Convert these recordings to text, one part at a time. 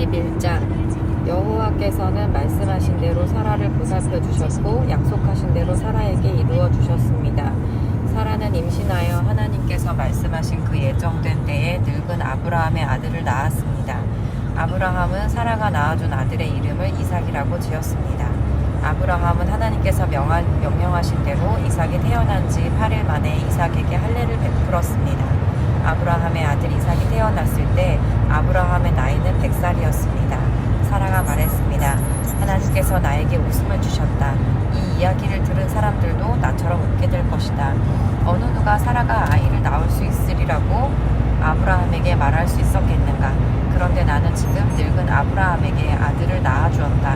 21장 여호와께서는 말씀하신 대로 사라를 보살펴 주셨고 약속하신 대로 사라에게 이루어 주셨습니다. 사라는 임신하여 하나님께서 말씀하신 그 예정된 때에 늙은 아브라함의 아들을 낳았습니다. 아브라함은 사라가 낳아준 아들의 이름을 이삭이라고 지었습니다. 아브라함은 하나님께서 명령하신 대로 이삭이 태어난 지 8일 만에 이삭에게 할례를 베풀었습니다. 아브라함의 아들 이삭이 태어났을 때 아브라함의 나이는 100살이었습니다. 사라가 말했습니다. 하나님께서 나에게 웃음을 주셨다. 이 이야기를 들은 사람들도 나처럼 웃게 될 것이다. 어느 누가 사라가 아이를 낳을 수 있으리라고 아브라함에게 말할 수 있었겠는가. 그런데 나는 지금 늙은 아브라함에게 아들을 낳아주었다.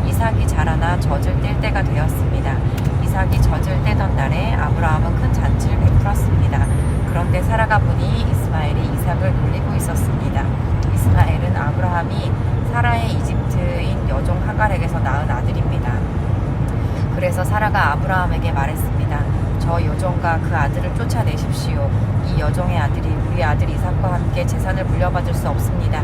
이삭이 자라나 젖을 뗄 때가 되었습니다. 이삭이 젖을 떼던 날에 아브라함은 큰 잔치를 베풀었습니다. 그런데 사라가 보니 이스마엘이 이삭을 놀리고 있었습니다. 이스마엘은 아브라함이 사라의 이집트인 여종 하갈에게서 낳은 아들입니다. 그래서 사라가 아브라함에게 말했습니다. 저 여종과 그 아들을 쫓아내십시오. 이 여종의 아들이 우리 아들 이삭과 함께 재산을 물려받을 수 없습니다.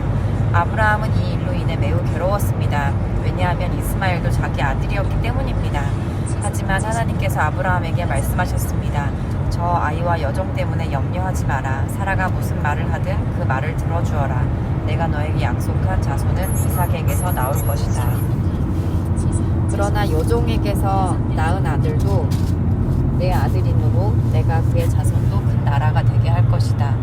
아브라함은 이 일로 인해 매우 괴로웠습니다. 왜냐하면 이스마엘도 자기 아들이었기 때문입니다. 하지만 하나님께서 아브라함에게 말씀하셨습니다. 저 아이와 여종 때문에 염려하지 마라. 사라가 무슨 말을 하든 그 말을 들어주어라. 내가 너에게 약속한 자손은 이삭에게서 나올 것이다. 그러나 여종에게서 낳은 아들도 내 아들이므로 내가 그의 자손도 큰 나라가 되게 할 것이다.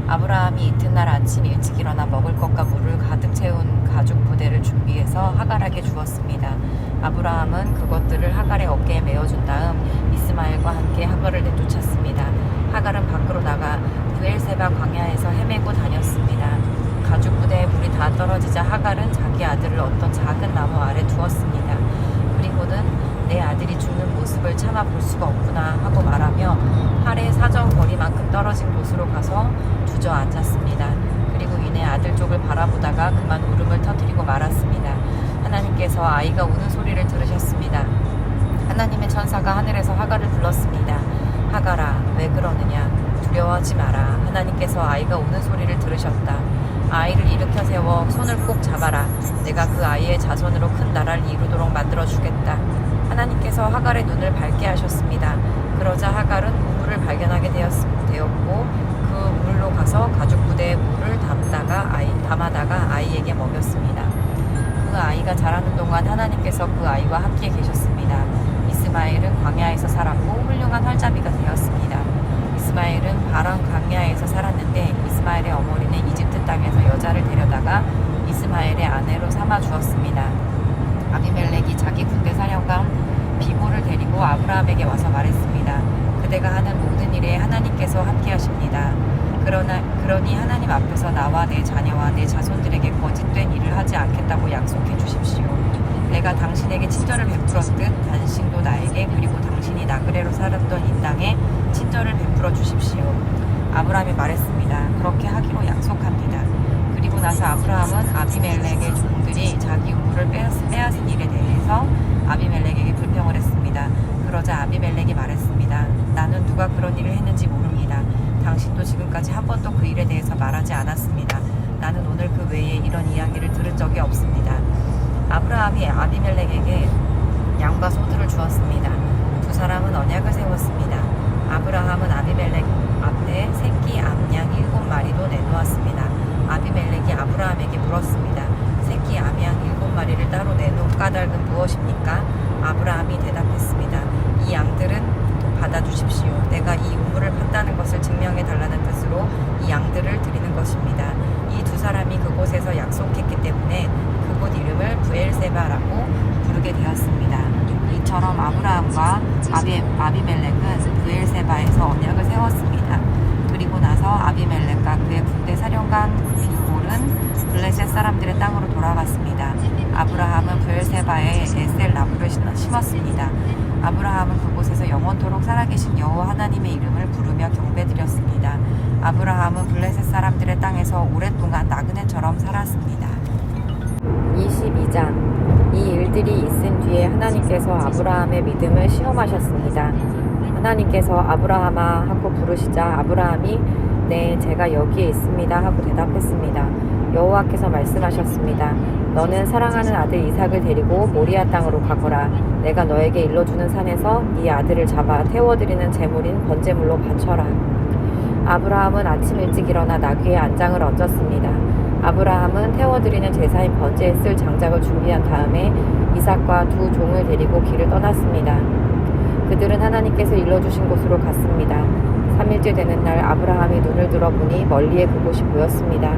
아브라함이 이튿날 아침 일찍 일어나 먹을 것과 물을 가득 채운 가죽 부대를 준비해서 하갈에게 주었습니다. 아브라함은 그것들을 하갈의 어깨에 메어준 다음 이스마엘과 함께 하갈을 내쫓았습니다. 하갈은 밖으로 나가 브엘세바 광야에서 헤매고 다녔습니다. 가죽 부대에 불이 다 떨어지자 하갈은 자기 아들을 어떤 작은 나무 아래 두었습니다. 그리고는 내 아들이 죽는 모습을 참아 볼 수가 없구나 하고 말하며 팔의 사정거리만큼 떨어진 곳으로 가서 주저앉았습니다. 그리고 이내 아들 쪽을 바라보다가 그만 울음을 터뜨리고 말았습니다. 하나님께서 아이가 우는 소리를 들으셨습니다. 하나님의 천사가 하늘에서 하갈을 불렀습니다. 하갈아, 왜 그러느냐? 두려워하지 마라. 하나님께서 아이가 우는 소리를 들으셨다. 아이를 일으켜 세워 손을 꼭 잡아라. 내가 그 아이의 자손으로 큰 나라를 이루도록 만들어주겠다. 하나님께서 하갈의 눈을 밝게 하셨습니다. 그러자 하갈은 우물을 발견하게 되었고 그 우물로 가서 가죽 부대에 물을 담아다가 아이에게 먹였습니다. 그 아이가 자라는 동안 하나님께서 그 아이와 함께 계셨습니다. 이스마엘은 광야에서 살았고 훌륭한 활자비가 되었습니다. 이스마엘은 바람 광야에서 살았는데 이스마엘의 어머니는 이집트 땅에서 여자를 데려다가 이스마엘의 아내로 삼아 주었습니다. 아비멜렉이 자기 군대 사령관 비볼을 데리고 아브라함에게 와서 말했습니다. 그대가 하는 모든 일에 하나님께서 함께 하십니다. 그러니 하나님 앞에서 나와 내 자녀와 내 자손들에게 거짓된 일을 하지 않겠다고 약속해 주십시오. 내가 당신에게 친절을 베풀었듯 당신도 나에게 그리고 당신이 나그네로 살았던 이 땅에 친절을 베풀어 주십시오. 아브라함이 말했습니다. 그렇게 하기로 약속합니다. 그리고 나서 아브라함은 아비멜렉의 종들이 자기 우물을 빼앗은 일에 대해서 아비멜렉에게 불평을 했습니다. 그러자 아비멜렉이 말했습니다. 나는 누가 그런 일을 했는지 모릅니다. 당신도 지금까지 한 번도 그 일에 대해서 말하지 않았습니다. 나는 오늘 그 외에 이런 이야기를 들은 적이 없습니다. 아브라함이 아비멜렉에게 양과 소들을 주었습니다. 두 사람은 언약을 세웠습니다. 아브라함은 아비멜렉 앞에 새끼 암양 7마리도 내놓았습니다. 아비멜렉이 아브라함에게 물었습니다. 새끼 암양 7마리를 따로 내놓은 까닭은 무엇입니까? 아브라함이 대답했습니다. 이 양들은 받아주십시오. 내가 이 우물을 팠다는 것을 증명해달라는 뜻으로 이 양들을 드리는 것입니다. 이 두 사람이 그곳에서 약속했기 때문에 그곳 이름을 브엘세바라고 부르게 되었습니다. 이처럼 아브라함과 아비멜렉은 브엘세바에서 언약을 세웠습니다. 그리고 나서 아비멜렉과 그의 군대 사령관 비볼은 블레셋 사람들의 땅으로 돌아갔습니다. 아브라함은 브엘세바에 에셀 나무를 심었습니다. 아브라함은 그곳에서 영원토록 살아계신 여호와 하나님의 이름을 부르며 경배드렸습니다. 아브라함은 블레셋 사람들의 땅에서 오랫동안 나그네처럼 살았습니다. 22장 이 일들이 있은 뒤에 하나님께서 아브라함의 믿음을 시험하셨습니다. 하나님께서 아브라함아 하고 부르시자 아브라함이 네, 제가 여기에 있습니다 하고 대답했습니다. 여호와께서 말씀하셨습니다. 너는 사랑하는 아들 이삭을 데리고 모리아 땅으로 가거라. 내가 너에게 일러주는 산에서 네 아들을 잡아 태워드리는 제물인 번제물로 바쳐라. 아브라함은 아침 일찍 일어나 나귀의 안장을 얹었습니다. 아브라함은 태워드리는 제사인 번제에 쓸 장작을 준비한 다음에 이삭과 두 종을 데리고 길을 떠났습니다. 그들은 하나님께서 일러주신 곳으로 갔습니다. 3일째 되는 날 아브라함이 눈을 들어보니 멀리에 그곳이 보였습니다.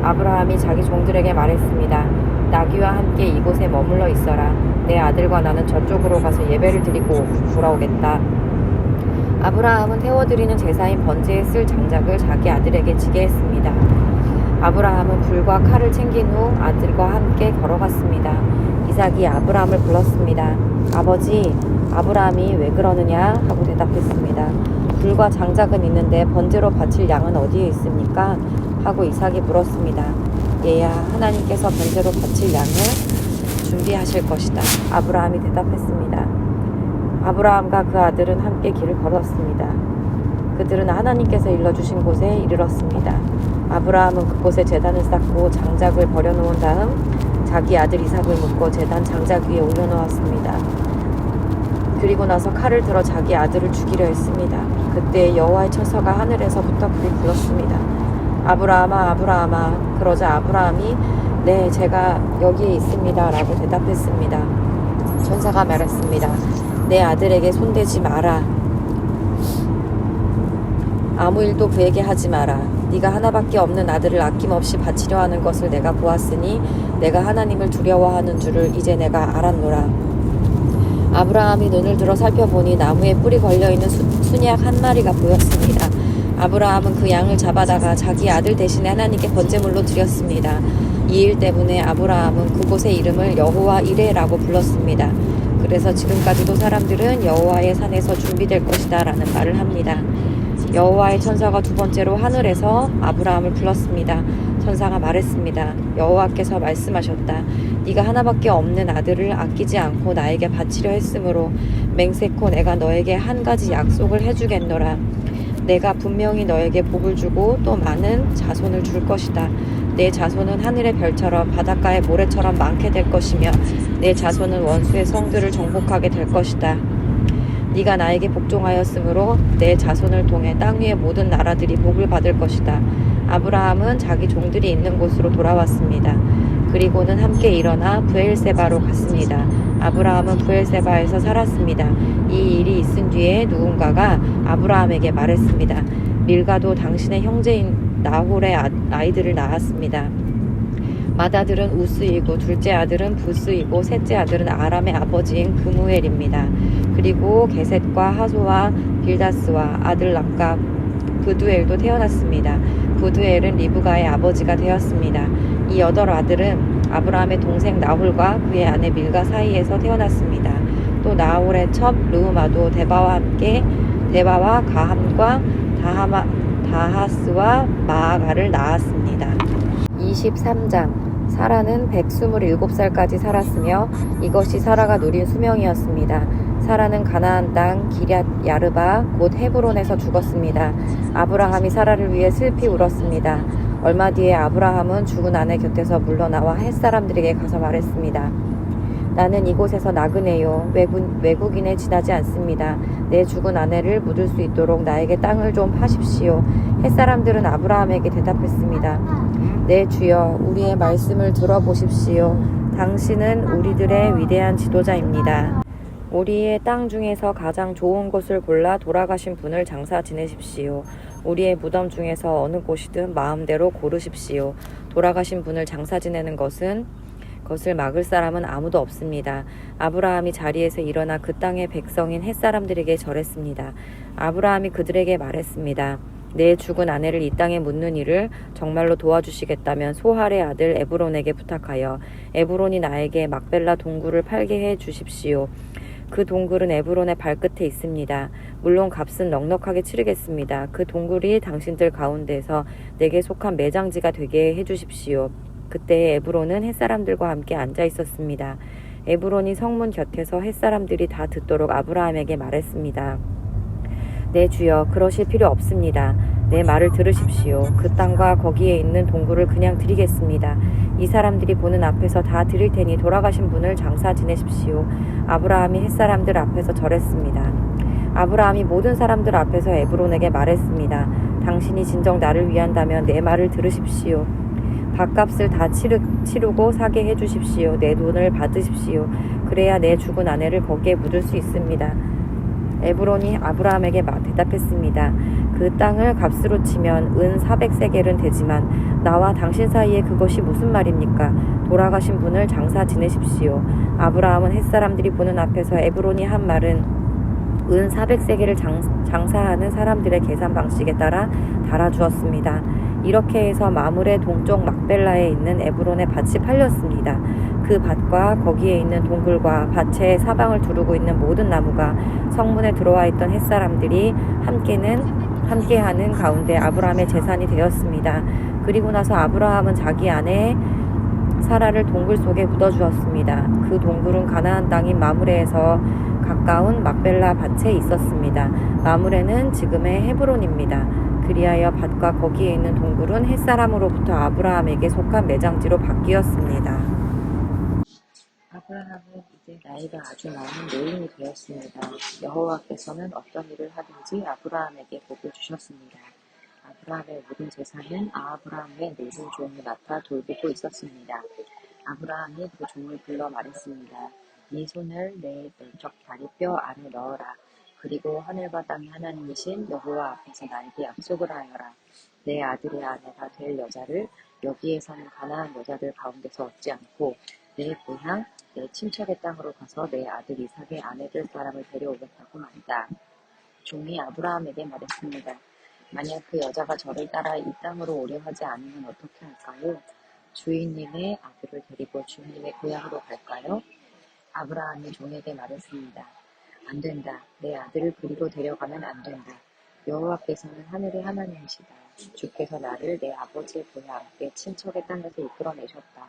아브라함이 자기 종들에게 말했습니다. 나귀와 함께 이곳에 머물러 있어라. 내 아들과 나는 저쪽으로 가서 예배를 드리고 돌아오겠다. 아브라함은 태워드리는 제사인 번제에 쓸 장작을 자기 아들에게 지게 했습니다. 아브라함은 불과 칼을 챙긴 후 아들과 함께 걸어갔습니다. 이삭이 아브라함을 불렀습니다. 아버지, 아브라함이 왜 그러느냐 하고 대답했습니다. 불과 장작은 있는데 번제로 바칠 양은 어디에 있습니까? 하고 이삭이 물었습니다. 얘야, 하나님께서 번제로 바칠 양을 준비하실 것이다. 아브라함이 대답했습니다. 아브라함과 그 아들은 함께 길을 걸었습니다. 그들은 하나님께서 일러주신 곳에 이르렀습니다. 아브라함은 그곳에 제단을 쌓고 장작을 버려놓은 다음 자기 아들 이삭을 묶고 제단 장작 위에 올려놓았습니다. 그리고 나서 칼을 들어 자기 아들을 죽이려 했습니다. 그때 여호와의 천사가 하늘에서부터 그를 불렀습니다. 아브라함아, 아브라함아. 그러자 아브라함이 네, 제가 여기에 있습니다 라고 대답했습니다. 천사가 말했습니다. 내 아들에게 손대지 마라. 아무 일도 그에게 하지 마라. 네가 하나밖에 없는 아들을 아낌없이 바치려 하는 것을 내가 보았으니 내가 하나님을 두려워하는 줄을 이제 내가 알았노라. 아브라함이 눈을 들어 살펴보니 나무에 뿔이 걸려있는 순양 한 마리가 보였습니다. 아브라함은 그 양을 잡아다가 자기 아들 대신에 하나님께 번제물로 드렸습니다. 이 일 때문에 아브라함은 그곳의 이름을 여호와 이레라고 불렀습니다. 그래서 지금까지도 사람들은 여호와의 산에서 준비될 것이다 라는 말을 합니다. 여호와의 천사가 두 번째로 하늘에서 아브라함을 불렀습니다. 천사가 말했습니다. 여호와께서 말씀하셨다. 네가 하나밖에 없는 아들을 아끼지 않고 나에게 바치려 했으므로 맹세코 내가 너에게 한 가지 약속을 해주겠노라. 내가 분명히 너에게 복을 주고 또 많은 자손을 줄 것이다. 내 자손은 하늘의 별처럼 바닷가의 모래처럼 많게 될 것이며 내 자손은 원수의 성들을 정복하게 될 것이다. 네가 나에게 복종하였으므로 내 자손을 통해 땅 위의 모든 나라들이 복을 받을 것이다. 아브라함은 자기 종들이 있는 곳으로 돌아왔습니다. 그리고는 함께 일어나 브엘세바로 갔습니다. 아브라함은 브엘세바에서 살았습니다. 이 일이 있은 뒤에 누군가가 아브라함에게 말했습니다. 밀가도 당신의 형제인 나홀의 아이들을 낳았습니다. 맏아들은 우스이고 둘째 아들은 부스이고 셋째 아들은 아람의 아버지인 그무엘입니다. 그리고 게셋과 하소와 빌다스와 아들 람과 부두엘도 태어났습니다. 부두엘은 리브가의 아버지가 되었습니다. 이 여덟 아들은 아브라함의 동생 나홀과 그의 아내 밀가 사이에서 태어났습니다. 또 나홀의 첩 르우마도 데바와 가함과 다하스와 마아가를 낳았습니다. 23장 사라는 127살까지 살았으며 이것이 사라가 누린 수명이었습니다. 사라는 가나안 땅 기럇 야르바 곧 헤브론에서 죽었습니다. 아브라함이 사라를 위해 슬피 울었습니다. 얼마 뒤에 아브라함은 죽은 아내 곁에서 물러나와 햇사람들에게 가서 말했습니다. 나는 이곳에서 나그네요. 외국인에 지나지 않습니다. 내 죽은 아내를 묻을 수 있도록 나에게 땅을 좀 파십시오. 햇사람들은 아브라함에게 대답했습니다. 네 주여, 우리의 말씀을 들어보십시오. 당신은 우리들의 위대한 지도자입니다. 우리의 땅 중에서 가장 좋은 곳을 골라 돌아가신 분을 장사 지내십시오. 우리의 무덤 중에서 어느 곳이든 마음대로 고르십시오. 돌아가신 분을 장사 지내는 것을 막을 사람은 아무도 없습니다. 아브라함이 자리에서 일어나 그 땅의 백성인 햇사람들에게 절했습니다. 아브라함이 그들에게 말했습니다. 내 죽은 아내를 이 땅에 묻는 일을 정말로 도와주시겠다면 소할의 아들 에브론에게 부탁하여 에브론이 나에게 막벨라 동굴을 팔게 해 주십시오. 그 동굴은 에브론의 발끝에 있습니다. 물론 값은 넉넉하게 치르겠습니다. 그 동굴이 당신들 가운데서 내게 속한 매장지가 되게 해주십시오. 그때 에브론은 햇사람들과 함께 앉아 있었습니다. 에브론이 성문 곁에서 햇사람들이 다 듣도록 아브라함에게 말했습니다. 네 주여, 그러실 필요 없습니다. 내 말을 들으십시오. 그 땅과 거기에 있는 동굴을 그냥 드리겠습니다. 이 사람들이 보는 앞에서 다 드릴 테니 돌아가신 분을 장사 지내십시오. 아브라함이 햇사람들 앞에서 절했습니다. 아브라함이 모든 사람들 앞에서 에브론에게 말했습니다. 당신이 진정 나를 위한다면 내 말을 들으십시오. 밥값을 다 치르고 사게 해주십시오. 내 돈을 받으십시오. 그래야 내 죽은 아내를 거기에 묻을 수 있습니다. 에브론이 아브라함에게 대답했습니다. 그 땅을 값으로 치면 은 400세겔은 되지만 나와 당신 사이에 그것이 무슨 말입니까? 돌아가신 분을 장사 지내십시오. 아브라함은 햇사람들이 보는 앞에서 에브론이 한 말은 은 400세겔을 장사하는 사람들의 계산 방식에 따라 달아주었습니다. 이렇게 해서 마물의 동쪽 막벨라에 있는 에브론의 밭이 팔렸습니다. 그 밭과 거기에 있는 동굴과 밭의 사방을 두르고 있는 모든 나무가 성문에 들어와 있던 햇사람들이 함께하는 가운데 아브라함의 재산이 되었습니다. 그리고 나서 아브라함은 자기 아내 사라를 동굴 속에 묻어주었습니다. 그 동굴은 가나안 땅인 마므레에서 가까운 막벨라 밭에 있었습니다. 마므레는 지금의 헤브론입니다. 그리하여 밭과 거기에 있는 동굴은 햇사람으로부터 아브라함에게 속한 매장지로 바뀌었습니다. 아브라함은 이제 나이가 아주 많은 노인이 되었습니다. 여호와께서는 어떤 일을 하든지 아브라함에게 복을 주셨습니다. 아브라함의 모든 재산은 아브라함의 모든 종을 맡아 돌보고 있었습니다. 아브라함이 그 종을 불러 말했습니다. 네 손을 내 왼쪽 다리뼈 안에 넣어라. 그리고 하늘과 땅의 하나님이신 여호와 앞에서 나에게 약속을 하여라. 내 아들의 아내가 될 여자를 여기에 사는 가나안 여자들 가운데서 얻지 않고 내 고향, 내 친척의 땅으로 가서 내 아들 이삭의 아내 될 사람을 데려오겠다고 말이다. 종이 아브라함에게 말했습니다. 만약 그 여자가 저를 따라 이 땅으로 오려 하지 않으면 어떻게 할까요? 주인님의 아들을 데리고 주인님의 고향으로 갈까요? 아브라함이 종에게 말했습니다. 안 된다. 내 아들을 그리로 데려가면 안 된다. 여호와께서는 하늘의 하나님이시다. 주께서 나를 내 아버지의 고향, 내 친척의 땅에서 이끌어내셨다.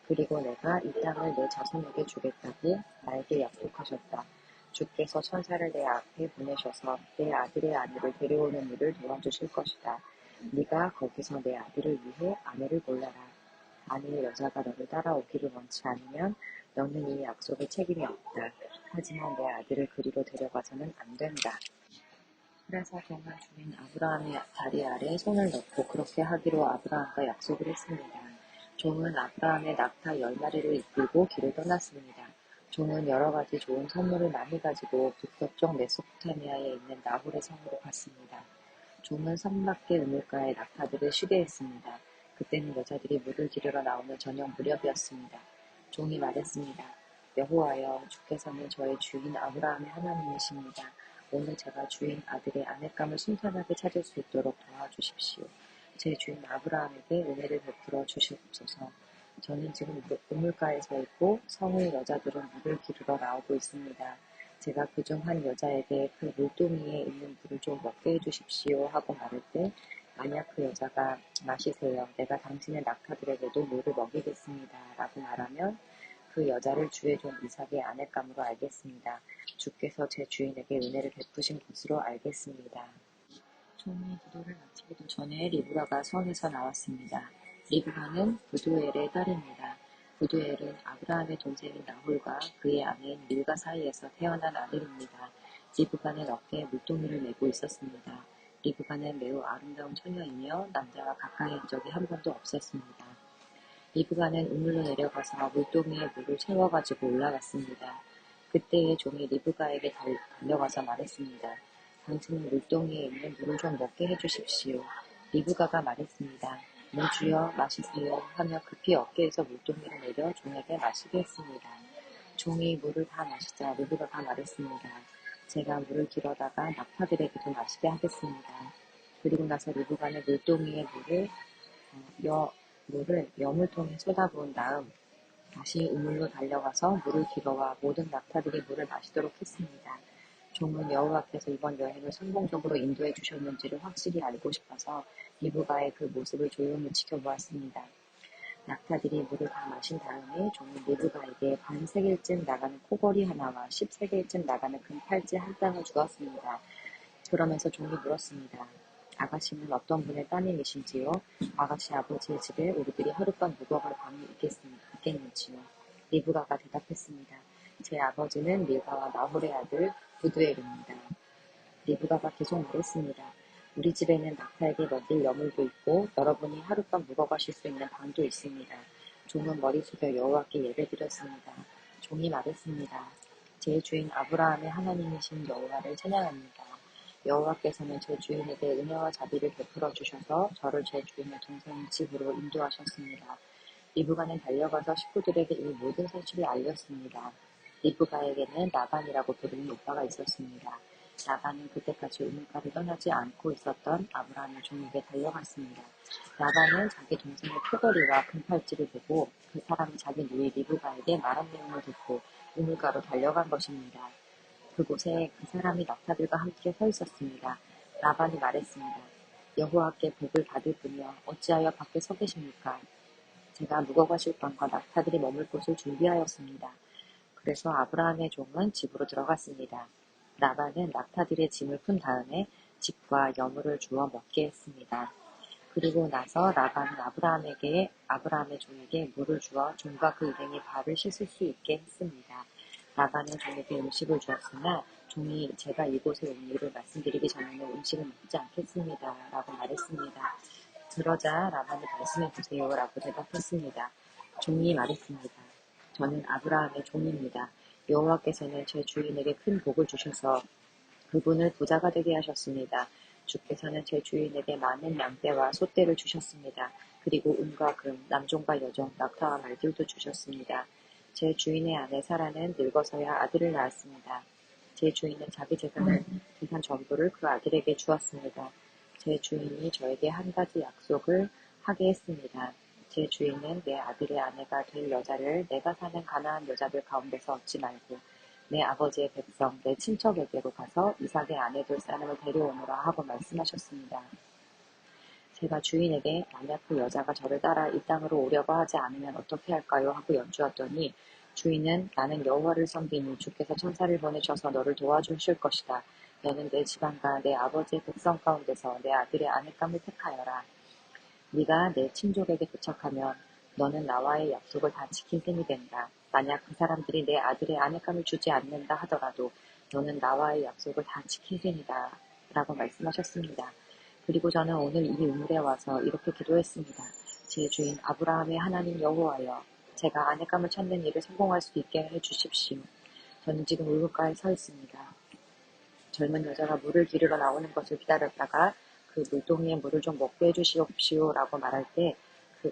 그리고 내가 이 땅을 내 자손에게 주겠다고 나에게 약속하셨다. 주께서 천사를 내 앞에 보내셔서 내 아들의 아내를 데려오는 일을 도와주실 것이다. 네가 거기서 내 아들을 위해 아내를 골라라. 만일 여자가 너를 따라오기를 원치 않으면 너는 이 약속에 책임이 없다. 하지만 내 아들을 그리로 데려가서는 안 된다. 그래서 정말 주인 아브라함의 다리 아래 손을 넣고 그렇게 하기로 아브라함과 약속을 했습니다. 종은 아브라함의 낙타 10마리를 이끌고 길을 떠났습니다. 종은 여러 가지 좋은 선물을 많이 가지고 북서쪽 메소포타미아에 있는 나홀의 성으로 갔습니다. 종은 성 밖의 우물가에 낙타들을 쉬게 했습니다. 그때는 여자들이 물을 기르러 나오는 저녁 무렵이었습니다. 종이 말했습니다. 여호와여, 주께서는 저의 주인 아브라함의 하나님이십니다. 오늘 제가 주인 아들의 아내감을 순탄하게 찾을 수 있도록 도와주십시오. 제 주인 아브라함에게 은혜를 베풀어 주시옵소서. 저는 지금 우물가에 서 있고 성의 여자들은 물을 기르러 나오고 있습니다. 제가 그중 한 여자에게 그 물동이에 있는 물을 좀 먹게 해주십시오 하고 말할 때 만약 그 여자가 마시세요. 내가 당신의 낙타들에게도 물을 먹이겠습니다. 라고 말하면 그 여자를 주의 종 이삭의 아내감으로 알겠습니다. 주께서 제 주인에게 은혜를 베푸신 것으로 알겠습니다. 종이 기도를 마치기도 전에 리브가가 성에서 나왔습니다. 리브가는 부두엘의 딸입니다. 부두엘은 아브라함의 동생인 나홀과 그의 아내인 밀가 사이에서 태어난 아들입니다. 리브가는 어깨에 물동이를 메고 있었습니다. 리브가는 매우 아름다운 처녀이며 남자와 가까이 한 적이 한 번도 없었습니다. 리브가는 우물로 내려가서 물동이에 물을 채워가지고 올라갔습니다. 그때의 종이 리브가에게 달려가서 말했습니다. 당신은 물동이에 있는 물을 좀 먹게 해주십시오. 리브가가 말했습니다. 주여 마시세요 하며 급히 어깨에서 물동이를 내려 종에게 마시게 했습니다. 종이 물을 다 마시자 리브가가 말했습니다. 제가 물을 길어다가 낙타들에게도 마시게 하겠습니다. 그리고 나서 리브가는 물동이의 물을 여물통에 쏟아부은 다음 다시 우물로 달려가서 물을 길어와 모든 낙타들이 물을 마시도록 했습니다. 종은 여호와께서 이번 여행을 성공적으로 인도해 주셨는지를 확실히 알고 싶어서 리브가의 그 모습을 조용히 지켜보았습니다. 낙타들이 물을 다 마신 다음에 종은 리브가에게 반 세겔쯤 나가는 코걸이 하나와 10세겔쯤 나가는 금 팔찌 한 쌍을 주었습니다. 그러면서 종이 물었습니다. 아가씨는 어떤 분의 따님이신지요? 아가씨 아버지의 집에 우리들이 하룻밤 묵어갈 방이 있겠는지요? 리브가가 대답했습니다. 제 아버지는 밀가와 나홀의 아들 부두엘입니다. 리브가가 계속 말했습니다. 우리 집에는 낙타에게 먹일 여물도 있고 여러분이 하룻밤 묵어가실 수 있는 방도 있습니다. 종은 머리 숙여 여호와께 예배드렸습니다. 종이 말했습니다. 제 주인 아브라함의 하나님이신 여호와를 찬양합니다. 여호와께서는 제 주인에게 은혜와 자비를 베풀어 주셔서 저를 제 주인의 동생 집으로 인도하셨습니다. 리브가는 달려가서 식구들에게 이 모든 사실을 알렸습니다. 리브가에게는 라반이라고 부르는 오빠가 있었습니다. 라반은 그때까지 우물가를 떠나지 않고 있었던 아브라함의 종에게 달려갔습니다. 라반은 자기 동생의 표거리와 금팔찌를 보고 그 사람이 자기 누이 리브가에게 말한 내용을 듣고 우물가로 달려간 것입니다. 그곳에 그 사람이 낙타들과 함께 서 있었습니다. 라반이 말했습니다. 여호와께 복을 받을 뿐이여 어찌하여 밖에 서 계십니까? 제가 묵어가실 방과 낙타들이 머물 곳을 준비하였습니다. 그래서 아브라함의 종은 집으로 들어갔습니다. 라반은 낙타들의 짐을 푼 다음에 집과 여물을 주워 먹게 했습니다. 그리고 나서 라반은 아브라함의 종에게 물을 주어 종과 그 일행이 발을 씻을 수 있게 했습니다. 라반은 종에게 음식을 주었으나 종이 제가 이곳에 온 이유를 말씀드리기 전에는 음식을 먹지 않겠습니다. 라고 말했습니다. 그러자 라반이 말씀해 주세요. 라고 대답했습니다. 종이 말했습니다. 저는 아브라함의 종입니다. 여호와께서는 제 주인에게 큰 복을 주셔서 그분을 부자가 되게 하셨습니다. 주께서는 제 주인에게 많은 양떼와 소떼를 주셨습니다. 그리고 은과 금, 남종과 여종, 낙타와 말들도 주셨습니다. 제 주인의 아내 사라는 늙어서야 아들을 낳았습니다. 제 주인은 자기 재산 전부를 그 아들에게 주었습니다. 제 주인이 저에게 한 가지 약속을 하게 했습니다. 제 주인은 내 아들의 아내가 될 여자를 내가 사는 가나안 여자들 가운데서 얻지 말고 내 아버지의 백성, 내 친척에게로 가서 이삭의 아내 될 사람을 데려오노라 하고 말씀하셨습니다. 제가 주인에게 만약 그 여자가 저를 따라 이 땅으로 오려고 하지 않으면 어떻게 할까요? 하고 여쭈었더니 주인은 나는 여호와를 섬기니 주께서 천사를 보내셔서 너를 도와주실 것이다. 너는 내 집안과 내 아버지의 백성 가운데서 내 아들의 아내감을 택하여라. 네가 내 친족에게 도착하면 너는 나와의 약속을 다 지킨 셈이 된다. 만약 그 사람들이 내 아들의 아내감을 주지 않는다 하더라도 너는 나와의 약속을 다 지킨 셈이다. 라고 말씀하셨습니다. 그리고 저는 오늘 이 우물에 와서 이렇게 기도했습니다. 제 주인 아브라함의 하나님 여호와여, 제가 아내감을 찾는 일을 성공할 수 있게 해주십시오. 저는 지금 우물가에 서 있습니다. 젊은 여자가 물을 기르러 나오는 것을 기다렸다가 그 물동이에 물을 좀 먹게 해주시옵시오 라고 말할 때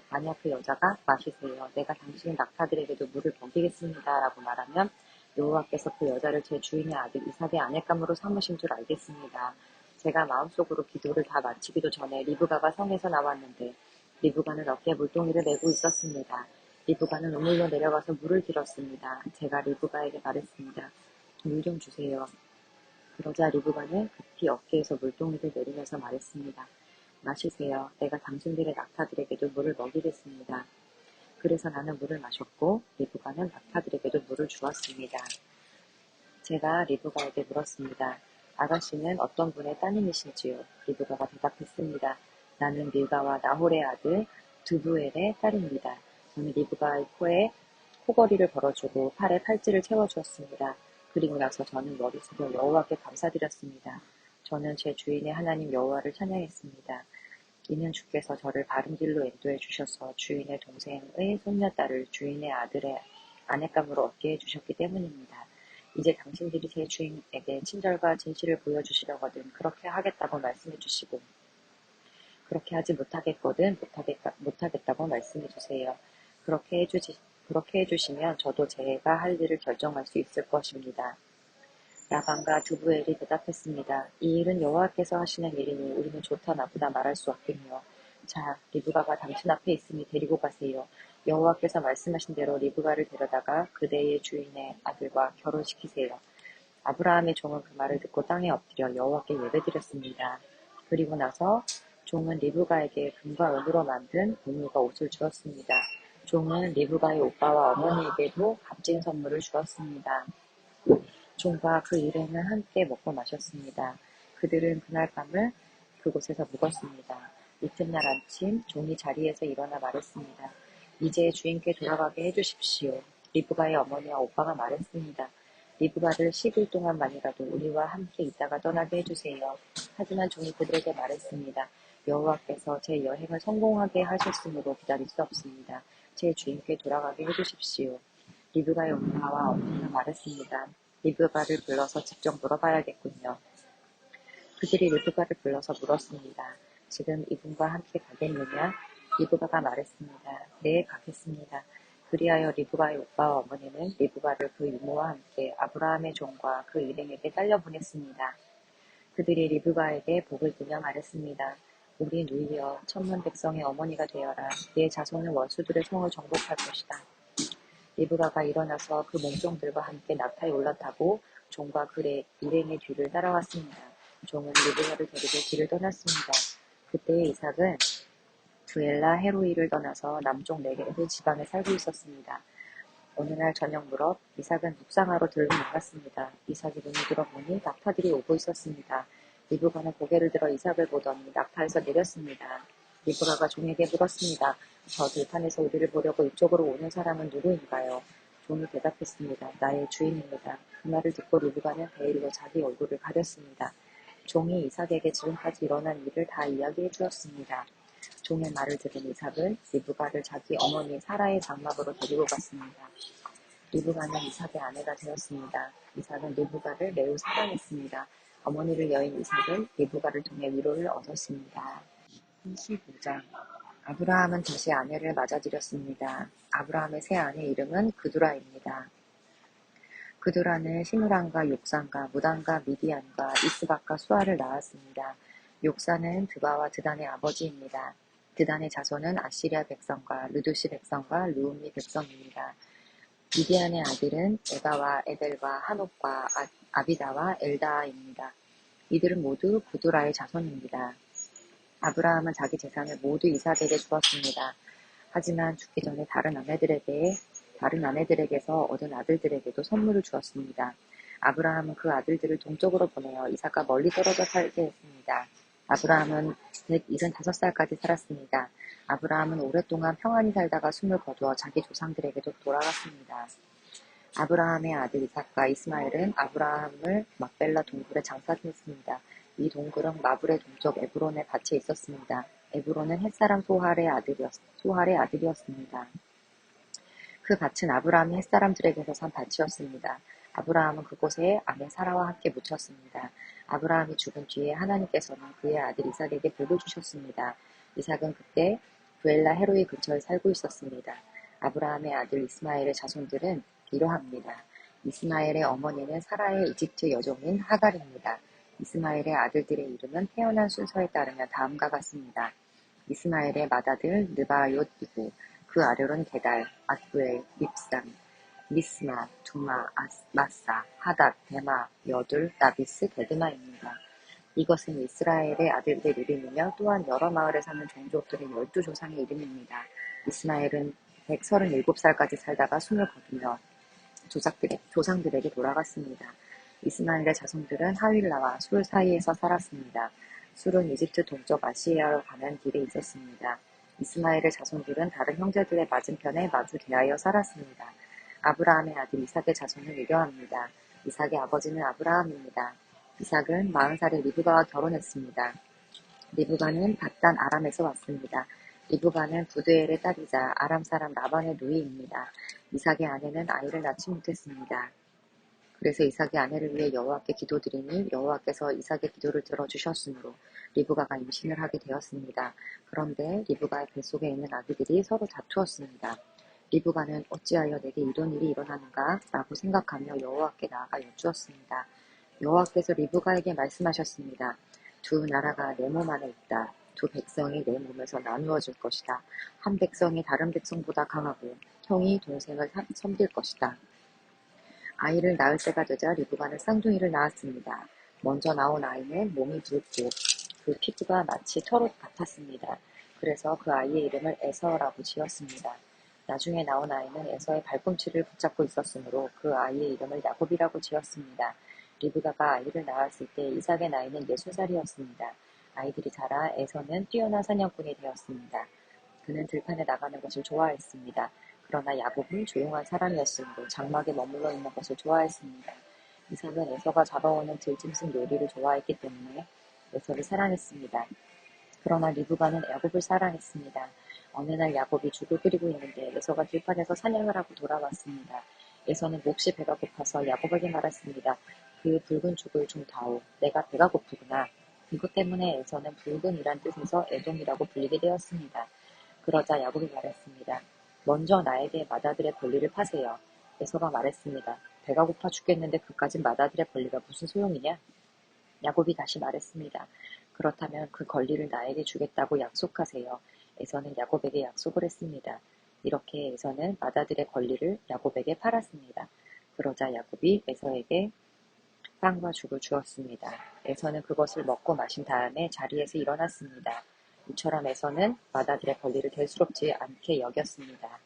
만약 그 여자가 마시세요. 내가 당신의 낙타들에게도 물을 먹이겠습니다 라고 말하면 여호와께서 그 여자를 제 주인의 아들 이삭의 아내감으로 삼으신 줄 알겠습니다. 제가 마음속으로 기도를 다 마치기도 전에 리브가가 성에서 나왔는데 리브가는 어깨에 물동이를 메고 있었습니다. 리브가는 우물로 내려가서 물을 길었습니다. 제가 리브가에게 말했습니다. 물 좀 주세요. 그러자 리브가는 급히 어깨에서 물동이를 내리면서 말했습니다. 마시세요. 내가 당신들의 낙타들에게도 물을 먹이겠습니다. 그래서 나는 물을 마셨고 리브가는 낙타들에게도 물을 주었습니다. 제가 리브가에게 물었습니다. 아가씨는 어떤 분의 따님이신지요? 리브가가 대답했습니다. 나는 밀가와 나홀의 아들 두부엘의 딸입니다. 저는 리브가의 코에 코걸이를 걸어주고 팔에 팔찌를 채워주었습니다. 그리고 나서 저는 머리 숙여 여호와께 감사드렸습니다. 저는 제 주인의 하나님 여호와를 찬양했습니다. 이는 주께서 저를 바른 길로 인도해 주셔서 주인의 동생의 손녀딸을 주인의 아들의 아내감으로 얻게 해주셨기 때문입니다. 이제 당신들이 제 주인에게 친절과 진실을 보여주시려거든 그렇게 하겠다고 말씀해 주시고 그렇게 하지 못하겠거든 못하겠다고 말씀해 주세요. 그렇게 해주시면 저도 제가 할 일을 결정할 수 있을 것입니다. 라반과 두부엘이 대답했습니다. 이 일은 여호와께서 하시는 일이니 우리는 좋다 나쁘다 말할 수 없군요. 자, 리브가가 당신 앞에 있으니 데리고 가세요. 여호와께서 말씀하신 대로 리브가를 데려다가 그대의 주인의 아들과 결혼시키세요. 아브라함의 종은 그 말을 듣고 땅에 엎드려 여호와께 예배드렸습니다. 그리고 나서 종은 리브가에게 금과 은으로 만든 보물과 옷을 주었습니다. 종은 리브가의 오빠와 어머니에게도 값진 선물을 주었습니다. 종과 그 일행은 함께 먹고 마셨습니다. 그들은 그날 밤을 그곳에서 묵었습니다. 이튿날 아침 종이 자리에서 일어나 말했습니다. 이제 주인께 돌아가게 해주십시오. 리브가의 어머니와 오빠가 말했습니다. 리브가를 10일 동안만이라도 우리와 함께 있다가 떠나게 해주세요. 하지만 종이 그들에게 말했습니다. 여호와께서 제 여행을 성공하게 하셨으므로 기다릴 수 없습니다. 제 주인께 돌아가게 해주십시오. 리브가의 오빠와 어머니가 말했습니다. 리브가를 불러서 직접 물어봐야겠군요. 그들이 리브가를 불러서 물었습니다. 지금 이분과 함께 가겠느냐? 리브가가 말했습니다. 네, 가겠습니다. 그리하여 리브가의 오빠와 어머니는 리브가를 그 이모와 함께 아브라함의 종과 그 일행에게 딸려보냈습니다. 그들이 리브가에게 복을 빌며 말했습니다. 우리 누이여 천만 백성의 어머니가 되어라. 네 자손은 원수들의 성을 정복할 것이다. 리브가가 일어나서 그 몸종들과 함께 낙타에 올라타고 종과 그의 일행의 뒤를 따라왔습니다. 종은 리브가를 데리고 길을 떠났습니다. 그때 이삭은 부엘라 헤로이를 떠나서 남쪽 네게브 지방에 살고 있었습니다. 어느 날 저녁 무렵 이삭은 묵상하러 들고 나갔습니다. 이삭이 눈을 들어보니 낙타들이 오고 있었습니다. 리브가는 고개를 들어 이삭을 보더니 낙타에서 내렸습니다. 리브가가 종에게 물었습니다. 저 들판에서 우리를 보려고 이쪽으로 오는 사람은 누구인가요? 종이 대답했습니다. 나의 주인입니다. 그 말을 듣고 리브가는 베일로 자기 얼굴을 가렸습니다. 종이 이삭에게 지금까지 일어난 일을 다 이야기해 주었습니다. 종의 말을 들은 이삭은 리브가를 자기 어머니 사라의 장막으로 데리고 갔습니다. 리브가는 이삭의 아내가 되었습니다. 이삭은 리브가를 매우 사랑했습니다. 어머니를 여인 이삭은 리브가를 통해 위로를 얻었습니다. 25장 아브라함은 다시 아내를 맞아들였습니다. 아브라함의 새 아내 이름은 그두라입니다. 그두라는 시므란과 욕산과 무단과 미디안과 이스박과 수아를 낳았습니다. 욕산은 드바와 드단의 아버지입니다. 드단의 자손은 아시리아 백성과 르두시 백성과 루음미 백성입니다. 미디안의 아들은 에바와 에벨과 한옥과 아비다와 엘다입니다. 이들은 모두 그두라의 자손입니다. 아브라함은 자기 재산을 모두 이삭에게 주었습니다. 하지만 죽기 전에 다른 아내들에게서 얻은 아들들에게도 선물을 주었습니다. 아브라함은 그 아들들을 동쪽으로 보내어 이삭과 멀리 떨어져 살게 했습니다. 아브라함은 175살까지 살았습니다. 아브라함은 오랫동안 평안히 살다가 숨을 거두어 자기 조상들에게도 돌아갔습니다. 아브라함의 아들 이삭과 이스마엘은 아브라함을 막벨라 동굴에 장사했습니다. 이 동굴은 마블의 동쪽 에브론의 밭에 있었습니다. 에브론은 햇사람 소할의 아들이었습니다. 그 밭은 아브라함이 햇사람들에게서 산 밭이었습니다. 아브라함은 그곳에 아내 사라와 함께 묻혔습니다. 아브라함이 죽은 뒤에 하나님께서는 그의 아들 이삭에게 복을 주셨습니다. 이삭은 그때 부엘라 헤로이 근처에 살고 있었습니다. 아브라함의 아들 이스마엘의 자손들은 이러합니다. 이스마엘의 어머니는 사라의 이집트 여종인 하갈입니다. 이스마엘의 아들들의 이름은 태어난 순서에 따르면 다음과 같습니다. 이스마엘의 맏아들 느바요이고 그 아들은 게달, 아스부엘, 밉산, 미스마, 두마, 마사, 하닷, 데마, 여둘, 나비스, 게드마입니다. 이것은 이스라엘의 아들들 이름이며 또한 여러 마을에 사는 종족들의 12조상의 이름입니다. 이스마엘은 137살까지 살다가 숨을 거두며 조상들에게 돌아갔습니다. 이스마엘의 자손들은 하윌라와 술 사이에서 살았습니다. 술은 이집트 동쪽 아시리아로 가는 길에 있었습니다. 이스마엘의 자손들은 다른 형제들의 맞은편에 마주 대하여 살았습니다. 아브라함의 아들 이삭의 자손은 이러합니다. 이삭의 아버지는 아브라함입니다. 이삭은 40살에 리브가와 결혼했습니다. 리브가는 밧단 아람에서 왔습니다. 리브가는 부드엘의 딸이자 아람 사람 라반의 누이입니다. 이삭의 아내는 아이를 낳지 못했습니다. 그래서 이삭의 아내를 위해 여호와께 기도드리니 여호와께서 이삭의 기도를 들어주셨으므로 리브가가 임신을 하게 되었습니다. 그런데 리브가의 뱃속에 있는 아기들이 서로 다투었습니다. 리브가는 어찌하여 내게 이런 일이 일어나는가? 라고 생각하며 여호와께 나아가 여쭈었습니다. 여호와께서 리브가에게 말씀하셨습니다. 두 나라가 내 몸 안에 있다. 두 백성이 내 몸에서 나누어질 것이다. 한 백성이 다른 백성보다 강하고 형이 동생을 섬길 것이다. 아이를 낳을 때가 되자 리브가는 쌍둥이를 낳았습니다. 먼저 나온 아이는 몸이 붉고 그 피부가 마치 털옷 같았습니다. 그래서 그 아이의 이름을 에서라고 지었습니다. 나중에 나온 아이는 에서의 발꿈치를 붙잡고 있었으므로 그 아이의 이름을 야곱이라고 지었습니다. 리브가가 아이를 낳았을 때 이삭의 나이는 60살이었습니다. 아이들이 자라 에서는 뛰어난 사냥꾼이 되었습니다. 그는 들판에 나가는 것을 좋아했습니다. 그러나 야곱은 조용한 사람이었으므로 장막에 머물러 있는 것을 좋아했습니다. 이삭은 에서가 잡아오는 들짐승 요리를 좋아했기 때문에 에서를 사랑했습니다. 그러나 리브가는 야곱을 사랑했습니다. 어느 날 야곱이 죽을 끓이고 있는데 에서가 들판에서 사냥을 하고 돌아왔습니다. 에서는 몹시 배가 고파서 야곱에게 말했습니다. 그 붉은 죽을 좀 다오. 내가 배가 고프구나. 이것 때문에 에서는 붉은이란 뜻에서 에돔이라고 불리게 되었습니다. 그러자 야곱이 말했습니다. 먼저 나에게 맏아들의 권리를 파세요. 에서가 말했습니다. 배가 고파 죽겠는데 그까진 맏아들의 권리가 무슨 소용이냐? 야곱이 다시 말했습니다. 그렇다면 그 권리를 나에게 주겠다고 약속하세요. 에서는 야곱에게 약속을 했습니다. 이렇게 에서는 맏아들의 권리를 야곱에게 팔았습니다. 그러자 야곱이 에서에게 빵과 죽을 주었습니다. 에서는 그것을 먹고 마신 다음에 자리에서 일어났습니다. 이처럼 에서는 맏아들의 권리를 대수롭지 않게 여겼습니다.